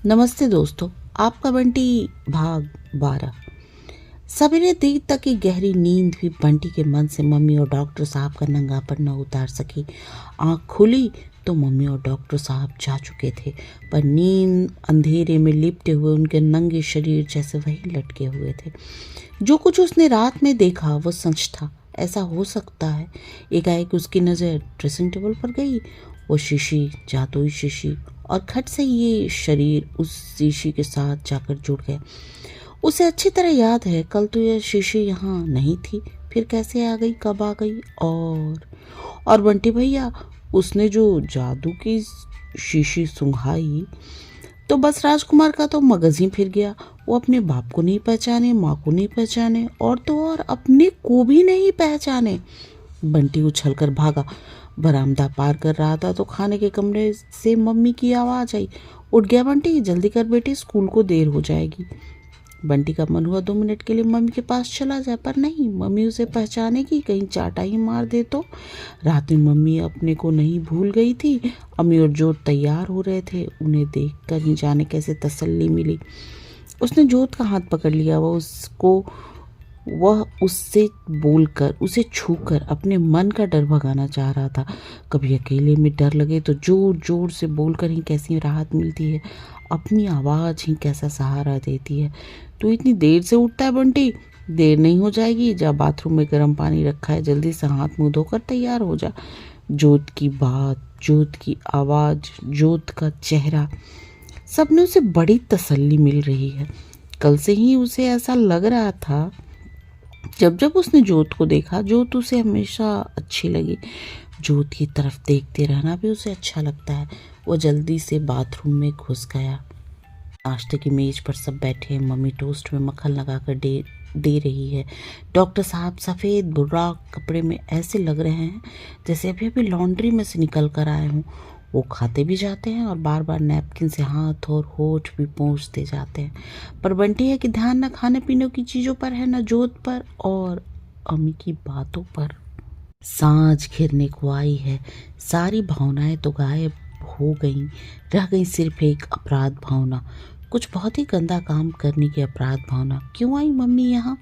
नमस्ते दोस्तों, आपका बंटी भाग 12। सवेरे देर तक की गहरी नींद भी बंटी के मन से मम्मी और डॉक्टर साहब का नंगापन न उतार सकी। आंख खुली तो मम्मी और डॉक्टर साहब जा चुके थे, पर नींद अंधेरे में लिपटे हुए उनके नंगे शरीर जैसे वही लटके हुए थे। जो कुछ उसने रात में देखा वो सच था। ऐसा हो सकता है। एकाएक उसकी नज़र ड्रेसिंग टेबल पर गई। वो शीशी, जादुई शीशी, और खट से ये शरीर उस शीशी के साथ जाकर जुड़ गया। उसे अच्छी तरह याद है, कल तो यह शीशी यहाँ नहीं थी, फिर कैसे आ गई, कब आ गई। और बंटी भैया, उसने जो जादू की शीशी सुंघाई तो बस राजकुमार का तो मगज ही फिर गया। वो अपने बाप को नहीं पहचाने, माँ को नहीं पहचाने, और तो और अपने को भी नहीं पहचाने। बंटी उछलकर भागा। बरामदा पार कर रहा था तो खाने के कमरे से मम्मी की आवाज़ आई, उठ गया बंटी, जल्दी कर बेटे, स्कूल को देर हो जाएगी। बंटी का मन हुआ 2 मिनट के लिए मम्मी के पास चला जाए, पर नहीं, मम्मी उसे पहचानेगी, कहीं चाटा ही मार दे तो। रात में मम्मी अपने को नहीं भूल गई थी। अम्मी और जोत तैयार हो रहे थे, उन्हें देखकर ही जाने कैसे तसल्ली मिली। उसने जोत का हाथ पकड़ लिया। वह उससे बोलकर, उसे छूकर अपने मन का डर भगाना चाह रहा था। कभी अकेले में डर लगे तो जोर जोर से बोलकर ही कैसी राहत मिलती है, अपनी आवाज़ ही कैसा सहारा देती है। तो इतनी देर से उठता है बंटी? देर नहीं हो जाएगी, जा बाथरूम में गर्म पानी रखा है, जल्दी से हाथ मुंह धोकर तैयार हो जा। जोत की बात, जोत की आवाज़, जोत का चेहरा, सब में उसे बड़ी तसल्ली मिल रही है। कल से ही उसे ऐसा लग रहा था। जब जब उसने जोत को देखा, जोत उसे हमेशा अच्छी लगी। जोत की तरफ देखते रहना भी उसे अच्छा लगता है। वो जल्दी से बाथरूम में घुस गया। नाश्ते की मेज पर सब बैठे हैं। मम्मी टोस्ट में मक्खन लगाकर दे रही है। डॉक्टर साहब सफ़ेद बुर्राक कपड़े में ऐसे लग रहे हैं जैसे अभी अभी लॉन्ड्री में से निकल कर आए हों। वो खाते भी जाते हैं और बार बार नैपकिन से हाथ और होठ भी पोंछते जाते हैं, पर बंटी है कि ध्यान न खाने पीने की चीज़ों पर है, न जोत पर और अम्मी की बातों पर। सांझ घिरने को आई है। सारी भावनाएं तो गायब हो गईं, रह गई सिर्फ एक अपराध भावना, कुछ बहुत ही गंदा काम करने की अपराध भावना। क्यों आई मम्मी यहाँ?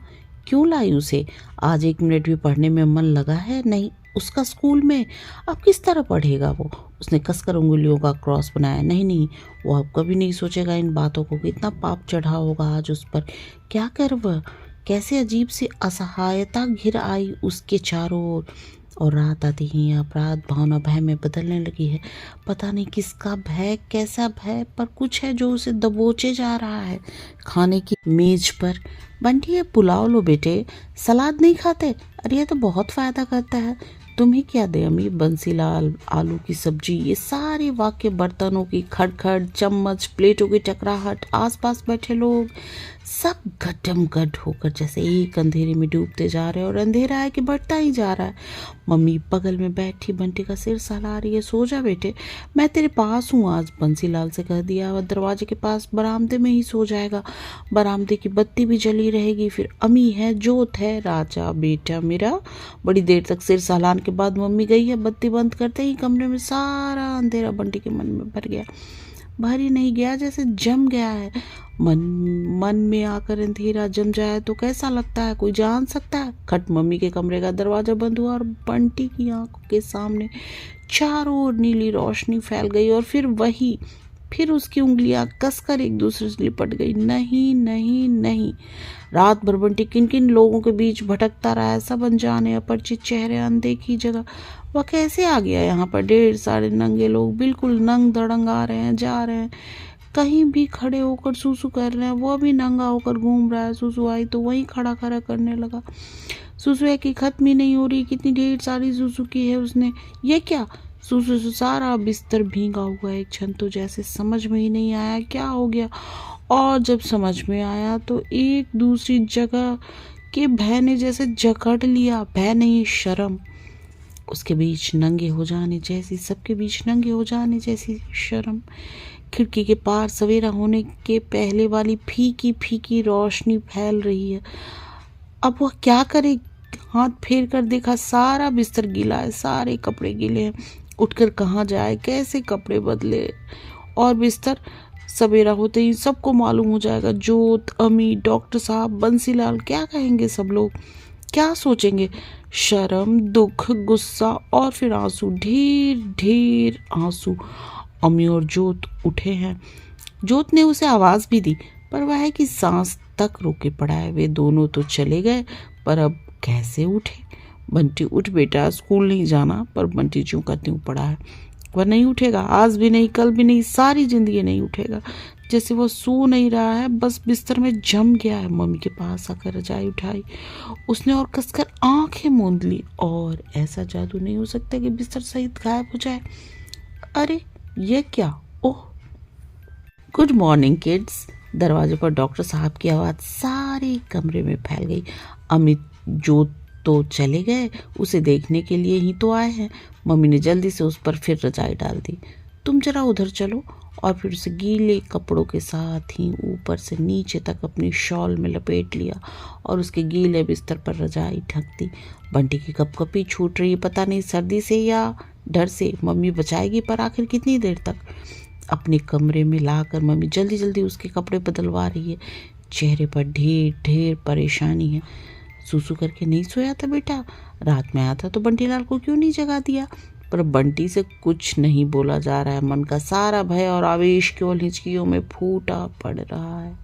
क्यों लाई उसे? आज 1 मिनट भी पढ़ने में मन लगा है नहीं उसका स्कूल में? अब किस तरह पढ़ेगा वो? उसने कसकर उंगलियों का क्रॉस बनाया। नहीं नहीं, वो अब कभी नहीं सोचेगा इन बातों को। कितना पाप चढ़ा होगा आज उस पर। क्या कर वह? कैसे अजीब सी असहायता घिर आई उसके चारों ओर। और रात आती ही अपराध भावना भय में बदलने लगी है। पता नहीं किसका भय, कैसा भय, पर कुछ है जो उसे दबोचे जा रहा है। खाने की मेज पर, बंटी ये पुलाव लो बेटे, सलाद नहीं खाते? अरे ये तो बहुत फायदा करता है। तुम्हें क्या दे अम्मी? बंसीलाल, आलू की सब्जी। ये सारे वाक्य, बर्तनों की खड़खड़, चम्मच, प्लेटों की टकराहट, आसपास बैठे लोग, सब गड्ढम-गड्ढ होकर जैसे एक अंधेरे में डूबते जा रहे हैं, और अंधेरा है कि बढ़ता ही जा रहा है। मम्मी बगल में बैठी बंटी का सिर सहला रही है। सो जा बेटे, मैं तेरे पास हूँ आज, बंसीलाल से कह दिया। वह दरवाजे के पास बरामदे में ही सो जाएगा। बरामदे की बत्ती भी जली रहेगी। फिर अम्मी है, जोत है, राजा बेटा मेरा। बड़ी देर तक सिर सहलाने के बाद मम्मी गई है। बत्ती बंद करते ही कमरे में सारा अंधेरा बंटी के मन में भर गया। भर ही नहीं गया, जैसे जम गया है। मन में आकर अंधेरा जम जाए तो कैसा लगता है, कोई जान सकता है? खट, मम्मी के कमरे का दरवाजा बंद हुआ और बंटी की आंखों के सामने चारों ओर नीली रोशनी फैल गई। और फिर उसकी उंगलियां कसकर एक दूसरे से लिपट गई। नहीं नहीं नहीं, रात भर बंटी किन किन लोगों के बीच भटकता रहा है, सब अनजाने अपरिचित चेहरे, अनदेखी जगह। वह कैसे आ गया यहाँ पर? ढेर सारे नंगे लोग बिल्कुल नंग धड़ंग आ रहे हैं, जा रहे हैं, कहीं भी खड़े होकर सूसू कर रहे हैं। वो भी नंगा होकर घूम रहा है। सूसू आई तो वहीं खड़ा खड़ा करने लगा। सूसू है कि खत्म ही नहीं हो रही, कितनी ढेर सारी सूसू की है उसने। ये क्या? सूसू से सारा बिस्तर भींगा हुआ। एक क्षण तो जैसे समझ में ही नहीं आया क्या हो गया, और जब समझ में आया तो एक दूसरी जगह के भय ने जैसे जकड़ लिया। भय नहीं, शर्म। उसके बीच नंगे हो जाने जैसी, सबके बीच नंगे हो जाने जैसी शर्म। खिड़की के पार सवेरा होने के पहले वाली फीकी फीकी रोशनी फैल रही है। अब वह क्या करे? हाथ फेर कर देखा, सारा बिस्तर गीला है, सारे कपड़े गीले हैं। उठकर कहाँ जाए, कैसे कपड़े बदले? और बिस्तर सवेरा होते ही सबको मालूम हो जाएगा। जोत, अमी, डॉक्टर साहब, बंसीलाल, क्या कहेंगे सब लोग, क्या सोचेंगे? शर्म, दुख, गुस्सा और फिर आंसू, ढेर ढेर आंसू। अमी और जोत उठे हैं। जोत ने उसे आवाज भी दी, पर वह है कि सांस तक रोके पड़ा है। वे दोनों तो चले गए, पर अब कैसे उठे? बंटी, उठ बेटा, स्कूल नहीं जाना। पर बंटी च्यों का त्यों पड़ा है। वह नहीं उठेगा, आज भी नहीं, कल भी नहीं, सारी जिंदगी नहीं उठेगा। जैसे वो सो नहीं रहा है, बस बिस्तर में जम गया है। मम्मी के पास आकर रजाई उठाई उसने और कसकर आंखें मूंद ली। और ऐसा जादू नहीं हो सकता कि बिस्तर सहित गायब हो जाए। अरे ये क्या? ओह, गुड मॉर्निंग किड्स। दरवाजे पर डॉक्टर साहब की आवाज़ सारे कमरे में फैल गई। अमित जो तो चले गए, उसे देखने के लिए ही तो आए हैं। मम्मी ने जल्दी से उस पर फिर रजाई डाल दी। तुम जरा उधर चलो। और फिर उसे गीले कपड़ों के साथ ही ऊपर से नीचे तक अपनी शॉल में लपेट लिया और उसके गीले बिस्तर पर रजाई ढक दी। बंटी की कपकपी छूट रही, पता नहीं सर्दी से या डर से। मम्मी बचाएगी, पर आखिर कितनी देर तक? अपने कमरे में लाकर मम्मी जल्दी जल्दी उसके कपड़े बदलवा रही है। चेहरे पर ढेर ढेर परेशानी है। सूसू करके नहीं सोया था बेटा? रात में आया था तो बंटीलाल को क्यों नहीं जगा दिया? पर बंटी से कुछ नहीं बोला जा रहा है। मन का सारा भय और आवेश केवल हिचकियों में फूटा पड़ रहा है।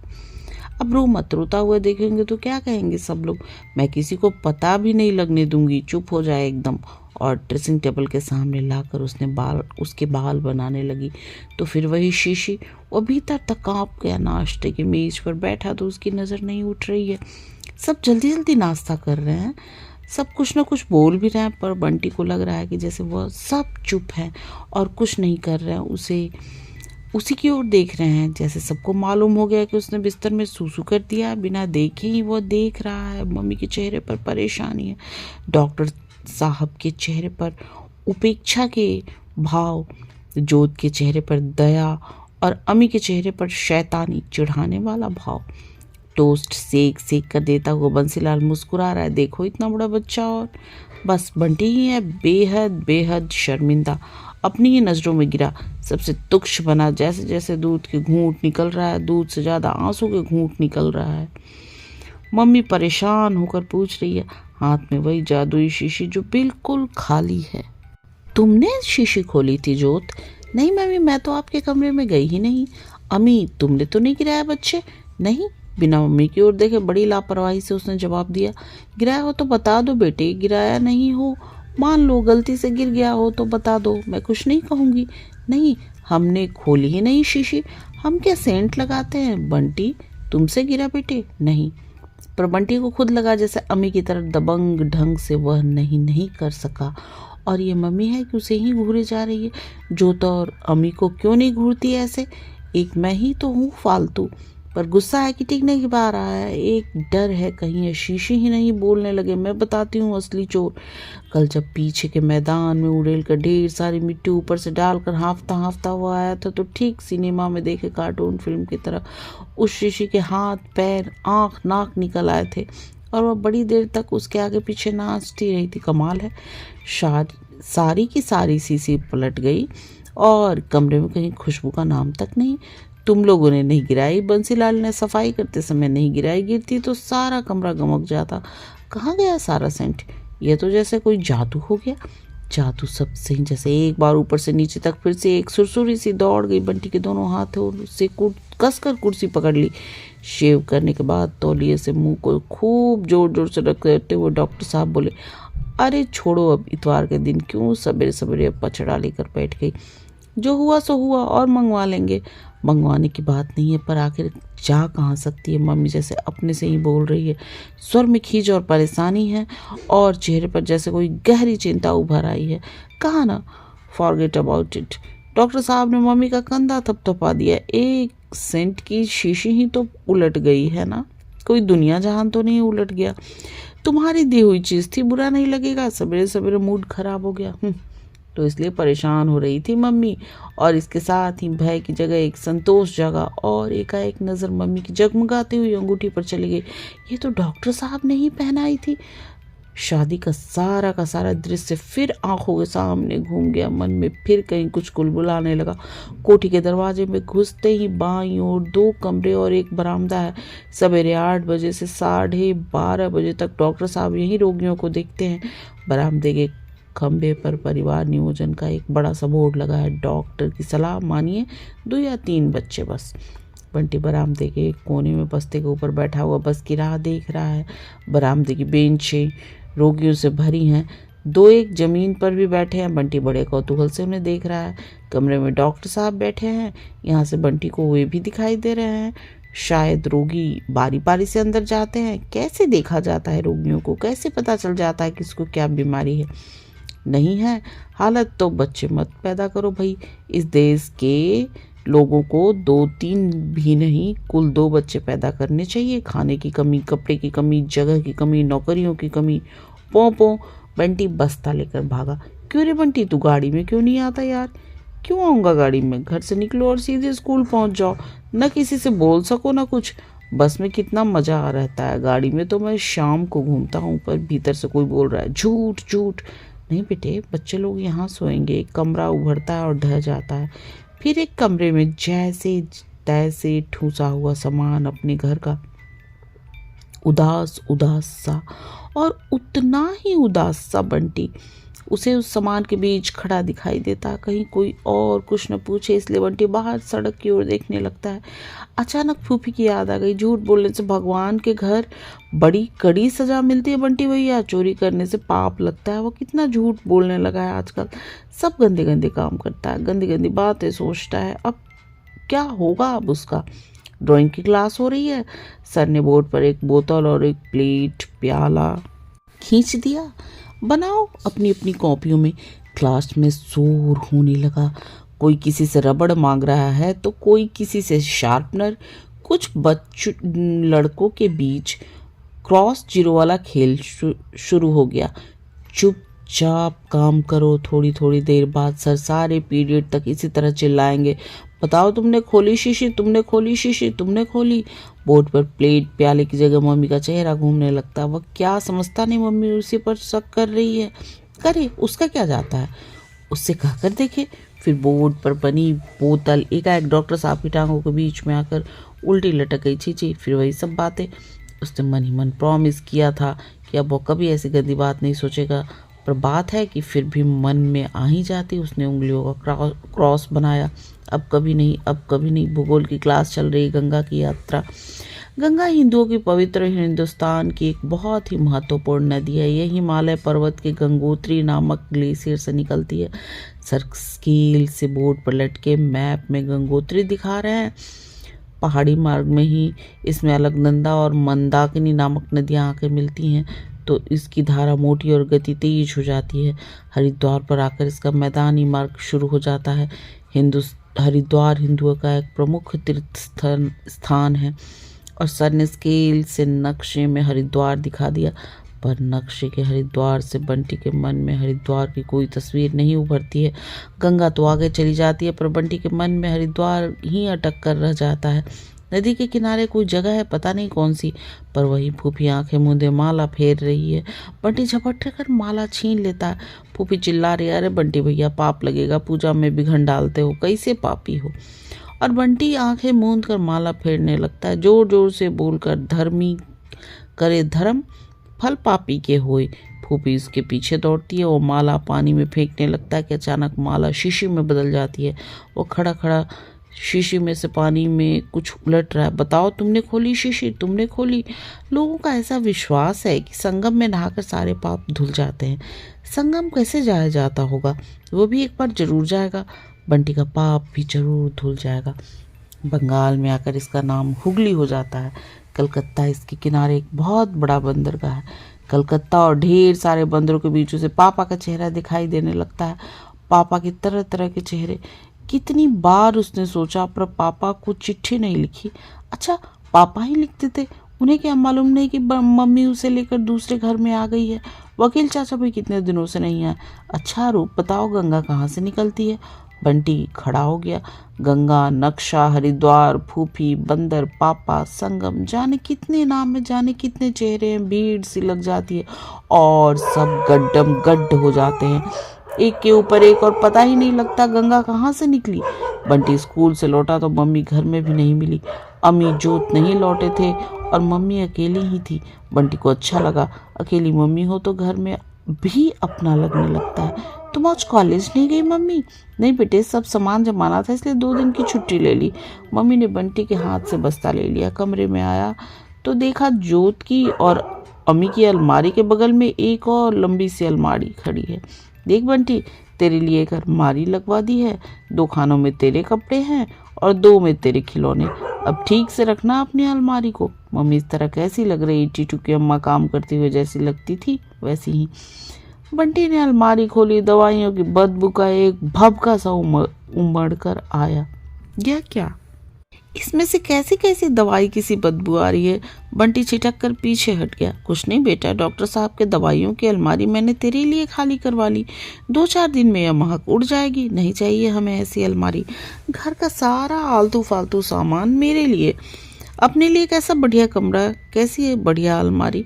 अब रो मत, रोता हुआ देखेंगे तो क्या कहेंगे सब लोग। मैं किसी को पता भी नहीं लगने दूंगी, चुप हो जाए एकदम। और ड्रेसिंग टेबल के सामने लाकर उसके बाल बनाने लगी। तो फिर वही शीशी। वो भीतर तक कांप गया। नाश्ते की मेज पर बैठा तो उसकी नज़र नहीं उठ रही है। सब जल्दी जल्दी नाश्ता कर रहे हैं, सब कुछ ना कुछ बोल भी रहे हैं, पर बंटी को लग रहा है कि जैसे वह सब चुप हैं और कुछ नहीं कर रहे हैं, उसी की ओर देख रहे हैं। जैसे सबको मालूम हो गया कि उसने बिस्तर में सूसू कर दिया। बिना देखे ही वो देख रहा है। मम्मी के चेहरे पर परेशानी है, डॉक्टर साहब के चेहरे पर उपेक्षा के भाव, जोत के चेहरे पर दया और अम्मी के चेहरे पर शैतानी चिढ़ाने वाला भाव। टोस्ट सेक सेक कर देता हुआ बंसीलाल मुस्कुरा रहा है। देखो इतना बड़ा बच्चा, और बस बंटी ही है बेहद बेहद शर्मिंदा। अपनी ही नज़रों में गिरा, सबसे तुच्छ बना। जैसे जैसे दूध के घूंट निकल रहा है, दूध से ज़्यादा आंसू के घूंट निकल रहा है। मम्मी परेशान होकर पूछ रही है, हाथ में वही जादुई शीशी जो बिल्कुल खाली है। तुमने शीशी खोली थी जोत? नहीं मम्मी, मैं तो आपके कमरे में गई ही नहीं। अम्मी, तुमने तो नहीं गिराया बच्चे? नहीं। बिना मम्मी की ओर देखे बड़ी लापरवाही से उसने जवाब दिया। गिराया हो तो बता दो बेटे, गिराया नहीं हो, मान लो गलती से गिर गया हो तो बता दो, मैं कुछ नहीं कहूँगी। नहीं, हमने खोली ही नहीं शीशी। हम क्या सेंट लगाते हैं? बंटी, तुमसे गिरा बेटे? नहीं। पर बंटी को खुद लगा जैसे अम्मी की तरह दबंग ढंग से वह नहीं कर सका। और ये मम्मी है कि उसे ही घूरे जा रही है। जो तो और अम्मी को क्यों नहीं घूरती ऐसे? एक मैं ही तो हूँ फालतू। पर गुस्सा है कि टिक नहीं पा रहा है। एक डर है कहीं ये शीशे ही नहीं बोलने लगे। मैं बताती हूँ असली चोर। कल जब पीछे के मैदान में उड़ेल कर ढेर सारी मिट्टी ऊपर से डालकर हांफता हांफता हुआ आया था, तो ठीक सिनेमा में देखे कार्टून फिल्म की तरह उस शीशे के हाथ, पैर, आँख, नाक निकल आए थे और वह बड़ी देर तक उसके आगे पीछे नाचती रही थी। कमाल है, सारी की सारी शीशी पलट गई और कमरे में कहीं खुशबू का नाम तक नहीं। तुम लोगों ने नहीं गिराई, बंसीलाल ने सफाई करते समय नहीं गिराई, गिरती तो सारा कमरा गमक जाता। कहाँ गया सारा सेंट? यह तो जैसे कोई जादू हो गया। जादू सब सही। जैसे एक बार ऊपर से नीचे तक फिर से एक सुरसुरी सी दौड़ गई बंटी के दोनों हाथों से, कसकर कुर्सी पकड़ ली। शेव करने के बाद तौलिए से मुंह को खूब जोर जोर से रखते हुए डॉक्टर साहब बोले, अरे छोड़ो, अब इतवार के दिन क्यों सवेरे सवेरे पछड़ा लेकर बैठ गई। जो हुआ सो हुआ, और मंगवा लेंगे। मंगवाने की बात नहीं है, पर आखिर जा कहाँ सकती है। मम्मी जैसे अपने से ही बोल रही है। स्वर में खींच और परेशानी है और चेहरे पर जैसे कोई गहरी चिंता उभर आई है। कहा ना, फॉरगेट अबाउट इट। डॉक्टर साहब ने मम्मी का कंधा थपथपा दिया। 1 सेंट की शीशी ही तो उलट गई है ना, कोई दुनिया जहान तो नहीं उलट गया। तुम्हारी दी हुई चीज़ थी, बुरा नहीं लगेगा। सवेरे सवेरे मूड खराब हो गया तो इसलिए परेशान हो रही थी मम्मी। और इसके साथ ही भय की जगह एक संतोष जगा और एकाएक नज़र मम्मी की जगमगाती हुई अंगूठी पर चली गई। ये तो डॉक्टर साहब ने ही पहनाई थी। शादी का सारा दृश्य फिर आंखों के सामने घूम गया। मन में फिर कहीं कुछ कुलबुलाने लगा। कोठी के दरवाजे में घुसते ही बाईं ओर 2 कमरे और एक बरामदा है। सवेरे 8 बजे से 12:30 बजे तक डॉक्टर साहब यहीं रोगियों को देखते हैं। बरामदे के खंबे पर परिवार नियोजन का एक बड़ा सा बोर्ड लगा है। डॉक्टर की सलाह मानिए 2 या 3 बच्चे बस। बंटी बरामदे के एक कोने में बस्ते के ऊपर बैठा हुआ बस की राह देख रहा है। बरामदे की बेंचें रोगियों से भरी हैं। 2 एक जमीन पर भी बैठे हैं। बंटी बड़े कौतूहल से उन्हें देख रहा है। कमरे में डॉक्टर साहब बैठे हैं। यहाँ से बंटी को वे भी दिखाई दे रहे हैं। शायद रोगी बारी बारी से अंदर जाते हैं। कैसे देखा जाता है रोगियों को? कैसे पता चल जाता है किसको क्या बीमारी है? नहीं है हालत तो बच्चे मत पैदा करो भाई। इस देश के लोगों को 2-3 भी नहीं, कुल 2 बच्चे पैदा करने चाहिए। खाने की कमी, कपड़े की कमी, जगह की कमी, नौकरियों की कमी। पो बंटी बस्ता लेकर भागा। क्यों रे बंटी, तू गाड़ी में क्यों नहीं आता यार? क्यों आऊँगा गाड़ी में? घर से निकलो और सीधे स्कूल पहुँच जाओ। न किसी से बोल सको न कुछ। बस में कितना मज़ा आ रहता है। गाड़ी में तो मैं शाम को घूमता हूँ, पर भीतर से कोई बोल रहा है झूठ झूठ। नहीं बेटे, बच्चे लोग यहाँ सोएंगे। एक कमरा उभरता है और ढह जाता है। फिर एक कमरे में जैसे तैसे ठूसा हुआ सामान अपने घर का, उदास उदास सा, और उतना ही उदास सा बंटी उसे उस सामान के बीच खड़ा दिखाई देता। कहीं कोई और कुछ न पूछे, इसलिए बंटी बाहर सड़क की ओर देखने लगता है। अचानक फूफी की याद आ गई। झूठ बोलने से भगवान के घर बड़ी कड़ी सजा मिलती है बंटी भैया। चोरी करने से पाप लगता है। वो कितना झूठ बोलने लगा है आजकल। सब गंदे गंदे काम करता है, गंदी गंदी बातें सोचता है। अब क्या होगा अब उसका? ड्राइंग की क्लास हो रही है। सर ने बोर्ड पर एक बोतल और एक प्लेट प्याला खींच दिया। बनाओ अपनी अपनी कॉपियों में। क्लास में शोर होने लगा। कोई किसी से रबड़ मांग रहा है तो कोई किसी से शार्पनर। कुछ बच्चों लड़कों के बीच क्रॉस जीरो वाला खेल शुरू हो गया। चुपचाप काम करो। थोड़ी थोड़ी देर बाद सर सारे पीरियड तक इसी तरह चिल्लाएंगे, बताओ तुमने खोली शीशी, तुमने खोली शीशी, तुमने खोली। बोर्ड पर प्लेट प्याले की जगह मम्मी का चेहरा घूमने लगता। वह क्या समझता नहीं मम्मी उसी पर शक कर रही है। करे, उसका क्या जाता है, उससे कहकर देखे। फिर बोर्ड पर बनी बोतल एकाएक डॉक्टर साहब की टांगों के बीच में आकर उल्टी लटक गई। छी। फिर वही सब बातें। उसने मन ही मन प्रॉमिस किया था कि अब वो कभी ऐसी गंदी बात नहीं सोचेगा, पर बात है कि फिर भी मन में आ ही जाती। उसने उंगलियों का क्रॉस बनाया। अब कभी नहीं, अब कभी नहीं। भूगोल की क्लास चल रही। गंगा की यात्रा। गंगा हिंदुओं की पवित्र हिंदुस्तान की एक बहुत ही महत्वपूर्ण नदी है। यह हिमालय पर्वत के गंगोत्री नामक ग्लेशियर से निकलती है। सर स्केल से बोर्ड पर लटके मैप में गंगोत्री दिखा रहे हैं। पहाड़ी मार्ग में ही इसमें अलकनंदा और मंदाकिनी नामक नदियाँ आकर मिलती हैं, तो इसकी धारा मोटी और गति तेज हो जाती है। हरिद्वार पर आकर इसका मैदानी मार्ग शुरू हो जाता है। हरिद्वार हिंदुओं का एक प्रमुख तीर्थ स्थान है। और सर ने स्केल से नक्शे में हरिद्वार दिखा दिया, पर नक्शे के हरिद्वार से बंटी के मन में हरिद्वार की कोई तस्वीर नहीं उभरती है। गंगा तो आगे चली जाती है, पर बंटी के मन में हरिद्वार ही अटक कर रह जाता है। नदी के किनारे कोई जगह है, पता नहीं कौन सी, पर वही फूफी आंखें मूंदे माला फेर रही है। बंटी झपट कर माला छीन लेता है। फूफी चिल्ला रही है, अरे बंटी भैया पाप लगेगा, पूजा में विघ्न डालते हो, कैसे पापी हो। और बंटी आंखें मूंद कर माला फेरने लगता है, जोर जोर से बोलकर, धर्मी करे धर्म, फल पापी के होए। फूफी उसके पीछे दौड़ती है। वो माला पानी में फेंकने लगता है कि अचानक माला शीशी में बदल जाती है। वो खड़ा खड़ा शीशी में से पानी में कुछ उलट रहा है। बताओ तुमने खोली शीशी, तुमने खोली। लोगों का ऐसा विश्वास है कि संगम में नहाकर सारे पाप धुल जाते हैं। संगम कैसे जाया जाता होगा? वो भी एक बार जरूर जाएगा। बंटी का पाप भी जरूर धुल जाएगा। बंगाल में आकर इसका नाम हुगली हो जाता है। कलकत्ता इसके किनारे एक बहुत बड़ा बंदरगाह है। कलकत्ता और ढेर सारे बंदरों के बीच से पापा का चेहरा दिखाई देने लगता है। पापा की तरह तरह के चेहरे। कितनी बार उसने सोचा, पर पापा को चिट्ठी नहीं लिखी। अच्छा, पापा ही लिखते थे। उन्हें क्या मालूम नहीं कि मम्मी उसे लेकर दूसरे घर में आ गई है। वकील चाचा भी कितने दिनों से नहीं आए। अच्छा रूप, बताओ गंगा कहाँ से निकलती है? बंटी खड़ा हो गया। गंगा, नक्शा, हरिद्वार, फूफी, बंदर, पापा, संगम, जाने कितने नाम है, जाने कितने चेहरे हैं। भीड़ सी लग जाती है और सब गड्ढम गड्ढ हो जाते हैं, एक के ऊपर एक, और पता ही नहीं लगता गंगा कहाँ से निकली। बंटी स्कूल से लौटा तो मम्मी घर में भी नहीं मिली। अम्मी जोत नहीं लौटे थे और मम्मी अकेली ही थी। बंटी को अच्छा लगा, अकेली मम्मी हो तो घर में भी अपना लगने लगता है। तुम आज कॉलेज नहीं गई मम्मी? नहीं बेटे, सब सामान जमाना था इसलिए 2 दिन की छुट्टी ले ली। मम्मी ने बंटी के हाथ से बस्ता ले लिया। कमरे में आया तो देखा जोत की और अम्मी की अलमारी के बगल में एक और लंबी सी अलमारी खड़ी है। देख बंटी, तेरे लिए एक अलमारी लगवा दी है। 2 खानों में तेरे कपड़े हैं और 2 में तेरे खिलौने। अब ठीक से रखना अपनी अलमारी को। मम्मी इस तरह कैसी लग रही? टीटू की अम्मा काम करते हुए जैसी लगती थी वैसी ही। बंटी ने अलमारी खोली। दवाइयों की बदबू का एक भभका सा उमड़ कर आया। यह क्या? इसमें से कैसी कैसी दवाई की सी बदबू आ रही है? बंटी छिटक कर पीछे हट गया। कुछ नहीं बेटा, डॉक्टर साहब के दवाइयों की अलमारी मैंने तेरे लिए खाली करवा ली। 2-4 दिन में यह महक उड़ जाएगी। नहीं चाहिए हमें ऐसी अलमारी। घर का सारा आलतू फालतू सामान मेरे लिए, अपने लिए कैसा बढ़िया कमरा, कैसी है बढ़िया अलमारी।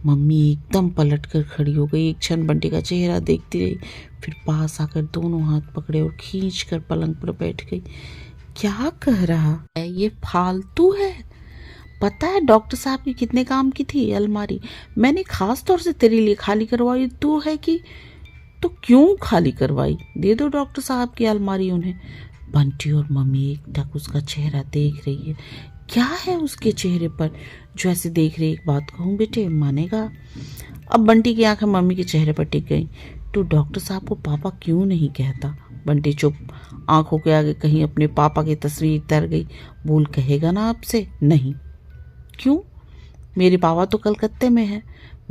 मम्मी एकदम पलट कर खड़ी हो गई। एक क्षण बंटी का चेहरा देखती रही, फिर पास आकर दोनों हाथ पकड़े और खींच कर पलंग पर बैठ गई। क्या कह रहा है ये? फालतू है। पता है डॉक्टर साहब की कितने काम की थी अलमारी? मैंने खास तौर से तेरे लिए खाली करवाई। तू है कि तो क्यों खाली करवाई? दे दो डॉक्टर साहब की अलमारी उन्हें। बंटी और मम्मी एकटक उसका चेहरा देख रही है। क्या है उसके चेहरे पर जो ऐसे देख रही? एक बात कहूँ बेटे, मानेगा? अब बंटी की आंखें मम्मी के चेहरे पर टिक गई। तू डॉक्टर साहब को पापा क्यों नहीं कहता? बंटी चुप। आंखों के आगे कहीं अपने पापा की तस्वीर तर गई। बोल, कहेगा ना आपसे? नहीं। क्यों? मेरे पापा तो कलकत्ते में है।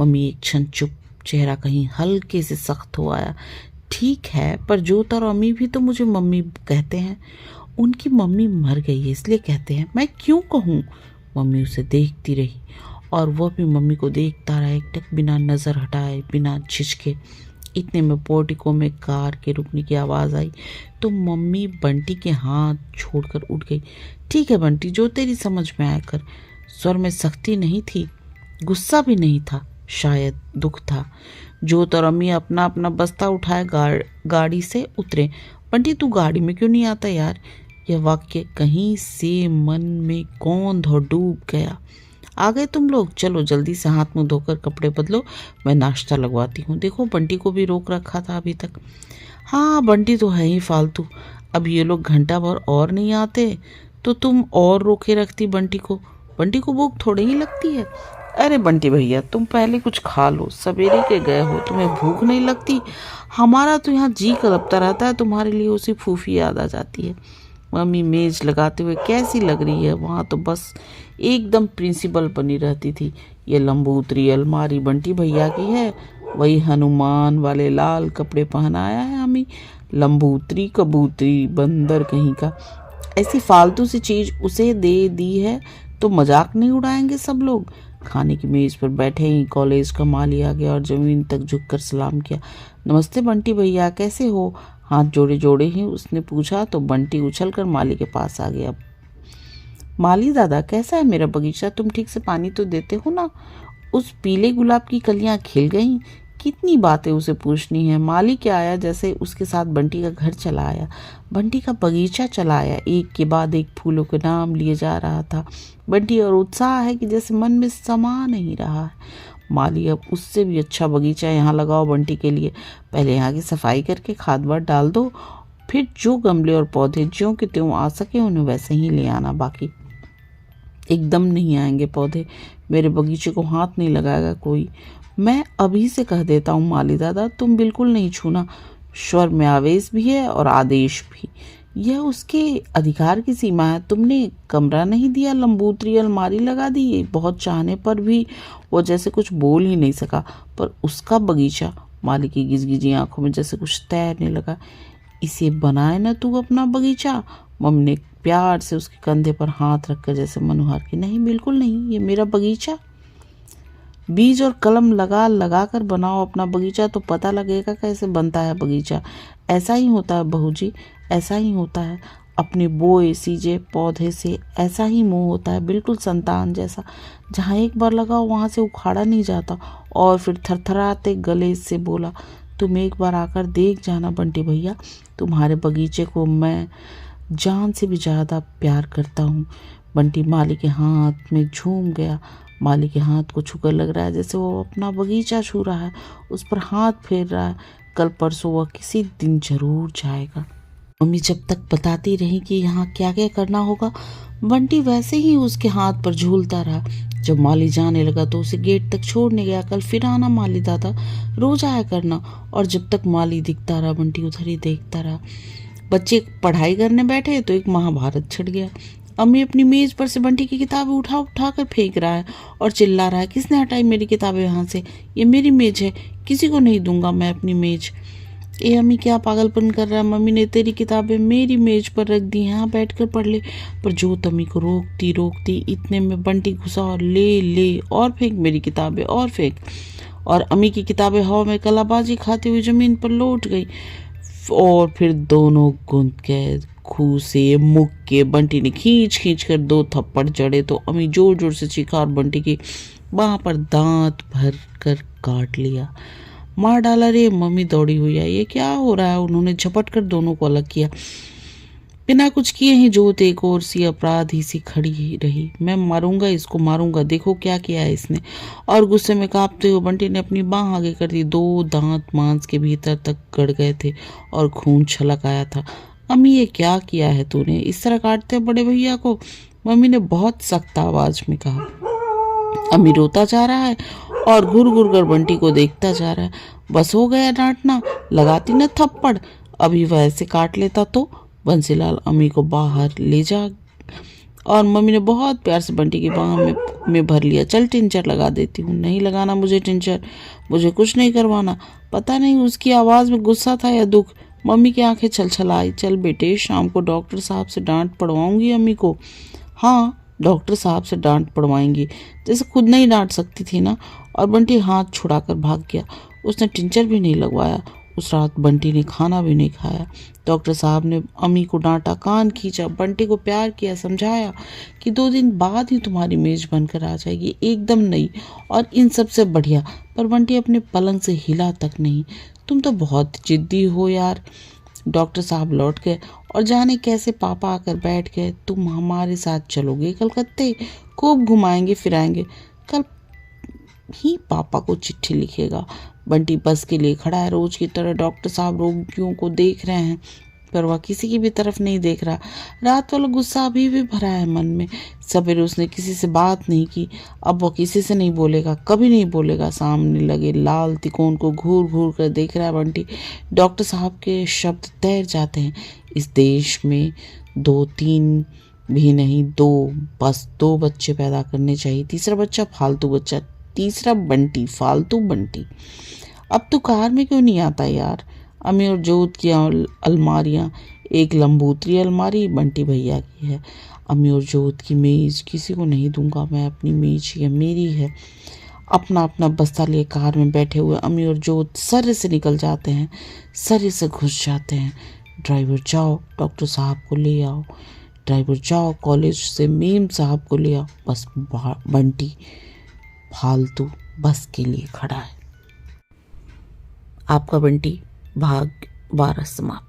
मम्मी एक क्षण चुप, चेहरा कहीं हल्के से सख्त हो आया। ठीक है, पर जोत और अम्मी भी तो मुझे मम्मी कहते हैं। उनकी मम्मी मर गई है इसलिए कहते हैं। मैं क्यों कहूँ? मम्मी उसे देखती रही और वह भी मम्मी को देखता रहा, एकटक, बिना नज़र हटाए, बिना झिझके। इतने में पोर्टिको में कार के रुकने की आवाज़ आई तो मम्मी बंटी के हाथ छोड़कर उठ गई। ठीक है बंटी, जो तेरी समझ में आया कर। स्वर में सख्ती नहीं थी, गुस्सा भी नहीं था, शायद दुख था। जोत और अम्मी अपना अपना बस्ता उठाए गाड़ी से उतरे। बंटी, तू गाड़ी में क्यों नहीं आता यार? यह वाक्य कहीं से मन में कौंध और डूब गया। आ गए तुम लोग? चलो जल्दी से हाथ मुंह धोकर कपड़े बदलो, मैं नाश्ता लगवाती हूँ। देखो बंटी को भी रोक रखा था अभी तक। हाँ, बंटी तो है ही फालतू। अब ये लोग घंटा भर और नहीं आते तो तुम और रोके रखती बंटी को। बंटी को भूख थोड़ी ही लगती है। अरे बंटी भैया, तुम पहले कुछ खा लो, सवेरे के गए हो, तुम्हें भूख नहीं लगती? हमारा तो यहाँ जी कलपता रहता है, तुम्हारे लिए उसी फूफी याद आ जाती है। मम्मी मेज लगाते हुए, कैसी लग रही है? वहाँ तो बस एकदम प्रिंसिपल बनी रहती थी। ये लंबूतरी अलमारी बंटी भैया की है। वही हनुमान वाले लाल कपड़े पहनाया है हमें। लंबूतरी कबूतरी बंदर कहीं का। ऐसी फालतू सी चीज उसे दे दी है तो मजाक नहीं उड़ाएंगे सब लोग? खाने की मेज पर बैठे ही कॉलेज का माली आ गया और जमीन तक झुककर सलाम किया। नमस्ते बंटी भैया, कैसे हो? हाथ जोड़े जोड़े ही उसने पूछा तो बंटी उछलकर माली के पास आ गया। माली दादा, कैसा है मेरा बगीचा? तुम ठीक से पानी तो देते हो ना? उस पीले गुलाब की कलियां खिल गईं। कितनी बातें उसे पूछनी है। माली क्या आया जैसे उसके साथ बंटी का घर चला आया, बंटी का बगीचा चला आया। एक के बाद एक फूलों के नाम लिए जा रहा था। बंटी और उत्साह है कि जैसे मन में समा नहीं रहा है। माली, अब उससे भी अच्छा बगीचा यहाँ लगाओ बंटी के लिए। पहले यहाँ की सफाई करके खाद वाद डाल दो, फिर जो गमले और पौधे ज्यों के त्यों आ सके उन्हें वैसे ही ले आना। बाकी एकदम नहीं आएंगे पौधे, मेरे बगीचे को हाथ नहीं लगाएगा कोई। मैं अभी से कह देता हूँ माली दादा, तुम बिल्कुल नहीं छूना। स्वर में आवेश भी है और आदेश भी। यह उसके अधिकार की सीमा है। तुमने कमरा नहीं दिया, लंबूतरी अलमारी लगा दी। बहुत चाहने पर भी वो जैसे कुछ बोल ही नहीं सका। पर उसका बगीचा, माली की गिजगिजी आंखों में जैसे कुछ तैरने लगा। इसे बनाए ना तू अपना बगीचा? मम्मी ने प्यार से उसके कंधे पर हाथ रखकर जैसे मनोहर की, नहीं बिल्कुल नहीं, ये मेरा बगीचा। बीज और कलम लगा लगा कर बनाओ अपना बगीचा तो पता लगेगा कैसे बनता है बगीचा। ऐसा ही होता है बहू जी, ऐसा ही होता है, अपने बोए सीजे पौधे से ऐसा ही मोह होता है, बिल्कुल संतान जैसा। जहाँ एक बार लगाओ वहाँ से उखाड़ा नहीं जाता। और फिर थरथराते गले से बोला, तुम एक बार आकर देख जाना बंटी भैया, तुम्हारे बगीचे को मैं जान से भी ज़्यादा प्यार करता हूँ। बंटी माली के हाथ में झूम गया। माली के हाथ को छूकर लग रहा है जैसे वो अपना बगीचा छू रहा है, उस पर हाथ फेर रहा है। कल परसों वह किसी दिन जरूर जाएगा। मम्मी जब तक बताती रही कि यहाँ क्या क्या करना होगा, बंटी वैसे ही उसके हाथ पर झूलता रहा। जब माली जाने लगा तो उसे गेट तक छोड़ने गया। कल फिर आना माली दादा, रोज आया करना। और जब तक माली दिखता रहा बंटी उधर ही देखता रहा। बच्चे पढ़ाई करने बैठे तो एक महाभारत छिड़ गया। अम्मी अपनी मेज पर से बंटी की किताबें उठा उठा कर फेंक रहा है और चिल्ला रहा है, किसने हटाई मेरी किताबें यहाँ से? ये मेरी मेज है, किसी को नहीं दूंगा मैं अपनी मेज। ए अम्मी क्या पागलपन कर रहा है? मम्मी ने तेरी किताबें मेरी मेज पर रख दी हैं, यहाँ बैठ कर पढ़ ले। पर जोत अम्मी को रोकती रोकती इतने में बंटी घुसा और ले और फेंक मेरी किताबें और फेंक। और अम्मी की किताबें हवा में कलाबाजी खाते हुए जमीन पर लौट गई। और फिर दोनों गूंद के घूसे मुक्के बंटी ने खींच खींच कर 2 थप्पड़ जड़े तो अम्मी जोर जोर से चीखा और बंटी की बाह पर दांत भर कर काट लिया। मार डाला रे, मम्मी दौड़ी हुई आई, ये क्या हो रहा है? उन्होंने झपट कर दोनों को अलग किया। बिना कुछ किए ही जोत एक और सी अपराधी सी खड़ी ही रही। मैं मारूंगा इसको, मारूंगा, देखो क्या किया है इसने। और गुस्से में कांपते हुए बंटी ने अपनी बांह आगे कर दी। 2 दांत मांस के भीतर तक गड़ गए थे और खून छलक आया था। अम्मी ये क्या किया है तूने? इस तरह काटते हो बड़े भैया को? मम्मी ने बहुत सख्त आवाज में कहा। अम्मी रोता जा रहा है और घुर घुर कर बंटी को देखता जा रहा है। बस हो गया डांटना, लगाती न थप्पड़। अभी वह ऐसे काट लेता तो? बंसीलाल अम्मी को बाहर ले जा और मम्मी ने बहुत प्यार से बंटी की बाह में भर लिया। चल टिंचर लगा देती हूँ। नहीं लगाना मुझे टिंचर, मुझे कुछ नहीं करवाना। पता नहीं उसकी आवाज़ में गुस्सा था या दुख। मम्मी की आंखें छलछलाई। चल बेटे, शाम को डॉक्टर साहब से डांट पड़वाऊंगी अम्मी को। हाँ, डॉक्टर साहब से डांट पड़वाएंगी, जैसे खुद नहीं डांट सकती थी ना। और बंटी हाथ छुड़ाकर भाग गया। उसने टिंचर भी नहीं लगवाया। उस रात बंटी ने खाना भी नहीं खाया। डॉक्टर साहब ने अम्मी को डांटा, कान खींचा, बंटी को प्यार किया, समझाया कि 2 दिन बाद ही तुम्हारी मेज बनकर आ जाएगी, एकदम नई और इन सब से बढ़िया। पर बंटी अपने पलंग से हिला तक नहीं। तुम तो बहुत जिद्दी हो यार। डॉक्टर साहब लौट गए और जाने कैसे पापा आकर बैठ गए। तुम हमारे साथ चलोगे कलकत्ते, खूब घुमाएंगे फिराएंगे। कल ही पापा को चिट्ठी लिखेगा। बंटी बस के लिए खड़ा है। रोज की तरह डॉक्टर साहब रोगियों को देख रहे हैं, पर वह किसी की भी तरफ नहीं देख रहा। रात वाला गुस्सा अभी भी भरा है मन में। सवेरे उसने किसी से बात नहीं की, अब वह किसी से नहीं बोलेगा, कभी नहीं बोलेगा। सामने लगे लाल तिकोन को घूर घूर कर देख रहा है बंटी। डॉक्टर साहब के शब्द तैर जाते हैं। इस देश में 2-3 भी नहीं, 2, बस 2 बच्चे पैदा करने चाहिए। तीसरा बच्चा फालतू बच्चा, तीसरा बंटी, फालतू बंटी। अब तू कार में क्यों नहीं आता यार? अम्मी और जोत की अलमारियाँ, एक लंबूतरी अलमारी बंटी भैया की है। अम्मी और जोत की मेज किसी को नहीं दूंगा मैं, अपनी मेज ये मेरी है। अपना अपना बस्ता लिए कार में बैठे हुए अम्मी और जोत सर्रे से निकल जाते हैं, सर्रे से घुस जाते हैं। ड्राइवर जाओ, डॉक्टर साहब को ले आओ। ड्राइवर जाओ, कॉलेज से मेम साहब को ले आओ। बस बंटी फालतू बस के लिए खड़ा है। आपका बंटी भाग 12 समाप्त।